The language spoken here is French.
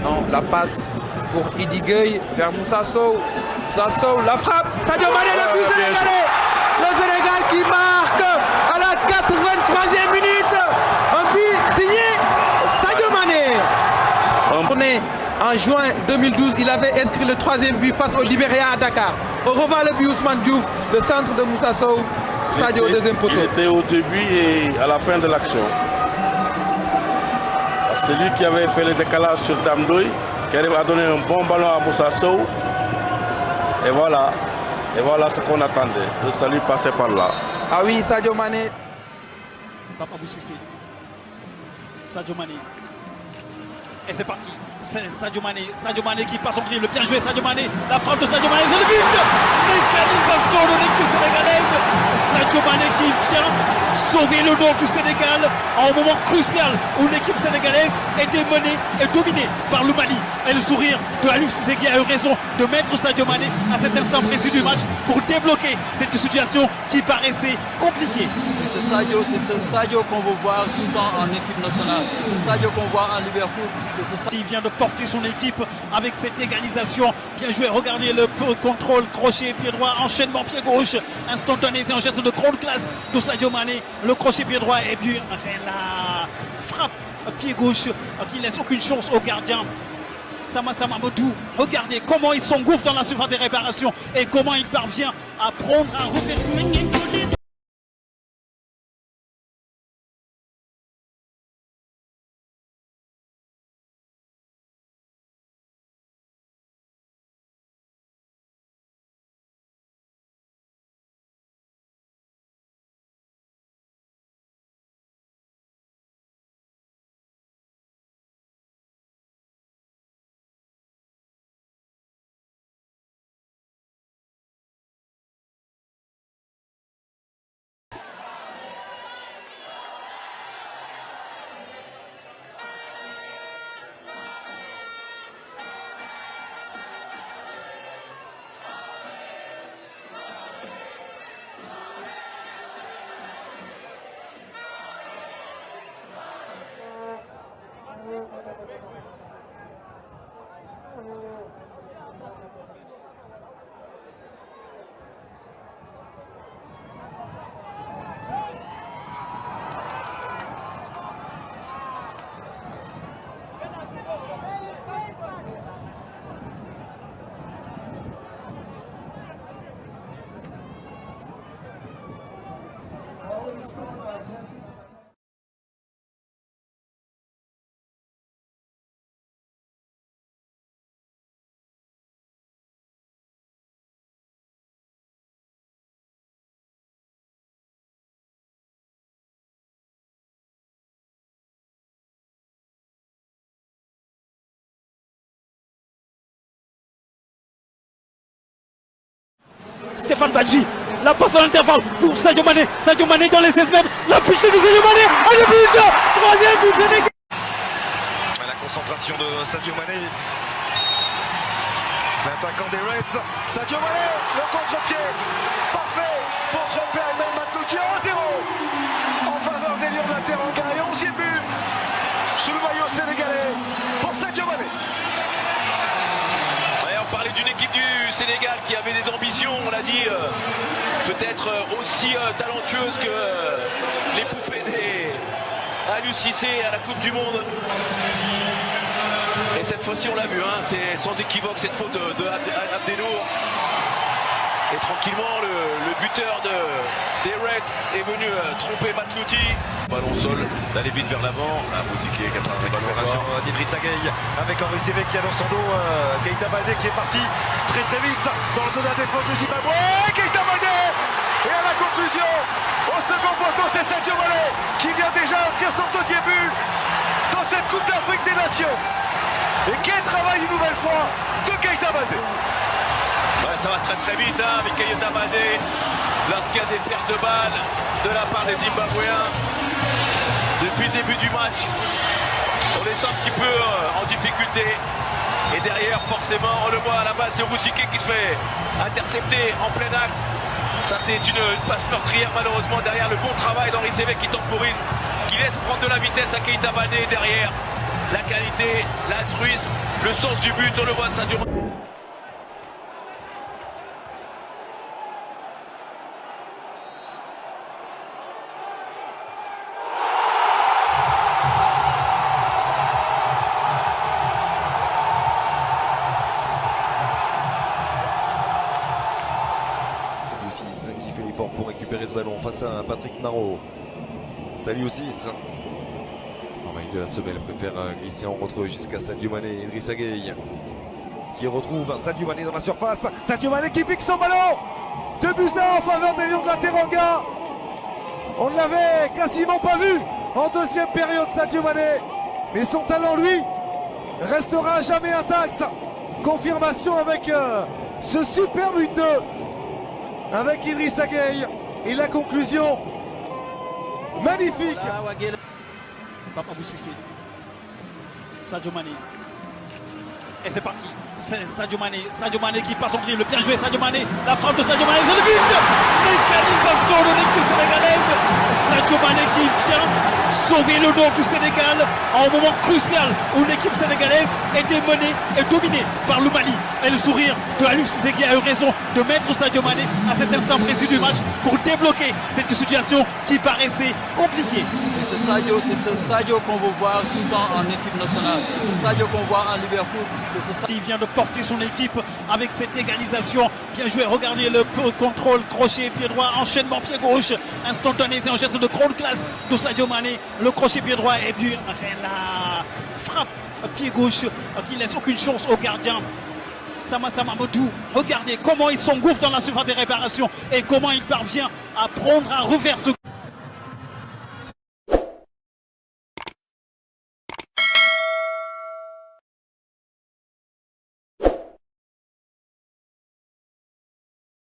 Non, la passe pour Idi Gueye vers Moussa Sow. Moussa Sow, la frappe. Sadio Mané, le but sénégalais. Le Sénégal qui marque à la 83e minute. Un but signé Sadio Mané. En juin 2012, il avait inscrit le 3e but face au Libéria à Dakar. On revoit le but Ousmane Diouf, le centre de Moussa Sow. Sadio au deuxième poteau. Il était au début et à la fin de l'action. C'est lui qui avait fait le décalage sur Damdoy, qui arrive à donner un bon ballon à Moussa Sow. Et voilà ce qu'on attendait. Le salut passait par là. Ah oui, Sadio Mané. Papa Boussissé. Sadio Mané. Et c'est parti. C'est Sadio Mané qui passe en dribble. Bien joué Sadio Mané. La frappe de Sadio Mané, c'est le but. L'égalisation de l'équipe sénégalaise. Sadio Mané qui vient sauver le nord du Sénégal à un moment crucial où l'équipe sénégalaise était menée et dominée par le Mali. Et le sourire de Aliou Cissé qui a eu raison de mettre Sadio Mané à cet instant précis du match pour débloquer cette situation qui paraissait compliquée. Et c'est ce Sadio qu'on veut voir tout le temps en équipe nationale. C'est ce Sadio qu'on voit en Liverpool. Il vient de porter son équipe avec cette égalisation. Bien joué, regardez le contrôle, crochet, pied droit, enchaînement, pied gauche, instantané, c'est un geste de grande classe de Sadio Mané. Le crochet, pied droit et puis la frappe, pied gauche, qui laisse aucune chance au gardien. Sama Mamadou, regardez comment il s'engouffre dans la surface des réparations et comment il parvient à prendre un repère. Stéphane Badji, la passe dans l'intervalle pour Sadio Mané dans les 16 mètres, la pichée de Sadio Mané, et le but, troisième but sénégalais. La concentration de Sadio Mané, l'attaquant des Reds, Sadio Mané, le contre-pied, parfait pour tromper Ayman Matlouti, 1-0 en faveur des Lions de la Teranga et 11e but sous le maillot sénégalais pour Sadio Mané. On parlait d'une équipe du Sénégal qui avait des ambitions, on l'a dit, peut-être aussi talentueuses que les poupées des Aliou Cissé à la Coupe du Monde. Et cette fois-ci, on l'a vu, hein, c'est sans équivoque cette faute de Abdelnour. Et tranquillement, le buteur des Reds est venu tromper Matlouti. Ballon au sol, d'aller vite vers l'avant. La musique est 80 Récupération d'Idrissa Gueye avec Henri Sévé qui a dans son dos Keita Baldé qui est parti très vite dans le dos de la défense du Zimbabwe. Keita Baldé. Et à la conclusion, au second poteau, c'est Sadio Mané qui vient déjà inscrire son deuxième but dans cette Coupe d'Afrique des Nations. Et quel travail une nouvelle fois de Keita Baldé. Ouais, ça va très vite hein, avec Keita Baldé. Lorsqu'il y a des pertes de balles de la part des Zimbabwéens. Depuis le début du match, on les sent un petit peu en difficulté. Et derrière, forcément, on le voit à la base, c'est Roussike qui se fait intercepter en plein axe. Ça, c'est une passe meurtrière, malheureusement. Derrière, le bon travail d'Henri Sévé qui temporise, qui laisse prendre de la vitesse à Keita Baldé derrière. la qualité, l'altruisme, le sens du but, on le voit de Sadio Mané. Qui fait l'effort pour récupérer ce ballon face à Patrick Marot. Salut 6. Marie de la Semelle préfère glisser en retrait jusqu'à Sadio Mané. Idrissa Gueye qui retrouve Sadio Mané dans la surface. Sadio Mané qui pique son ballon. 2 buts en faveur des Lions de la Teranga. On ne l'avait quasiment pas vu en deuxième période, Sadio Mané. Mais son talent, lui, restera jamais intact. Confirmation avec ce superbe 8-2 avec Idrissa Gueye. Et la conclusion magnifique. Papa Boussissé. Sadio Mané. Et c'est parti. C'est Sadio Mané. Sadio Mané qui passe en dribble. Bien joué Sadio Mané. La frappe de Sadio Mané. C'est le but. L'égalisation de l'équipe sénégalaise. Sadio Mané qui vient sauver le nom du Sénégal en un moment crucial où l'équipe sénégalaise était menée et dominée par le Mali. Et le sourire de Aliou Cissé qui a eu raison de mettre Sadio Mané à cet instant précis du match pour débloquer cette situation qui paraissait compliquée. Et c'est ce Sadio qu'on veut voir tout le temps en équipe nationale. C'est ce Sadio qu'on voit en Liverpool. C'est ce Sadio qui vient de porter son équipe avec cette égalisation. Bien joué, regardez le contrôle, crochet, pied droit, enchaînement, pied gauche, instantané, c'est un geste de grande classe de Sadio Mané. Le crochet pied droit et puis la frappe pied gauche qui laisse aucune chance au gardien. Sama Mamadou, regardez comment il s'engouffre dans la surface des réparations et comment il parvient à prendre à revers ce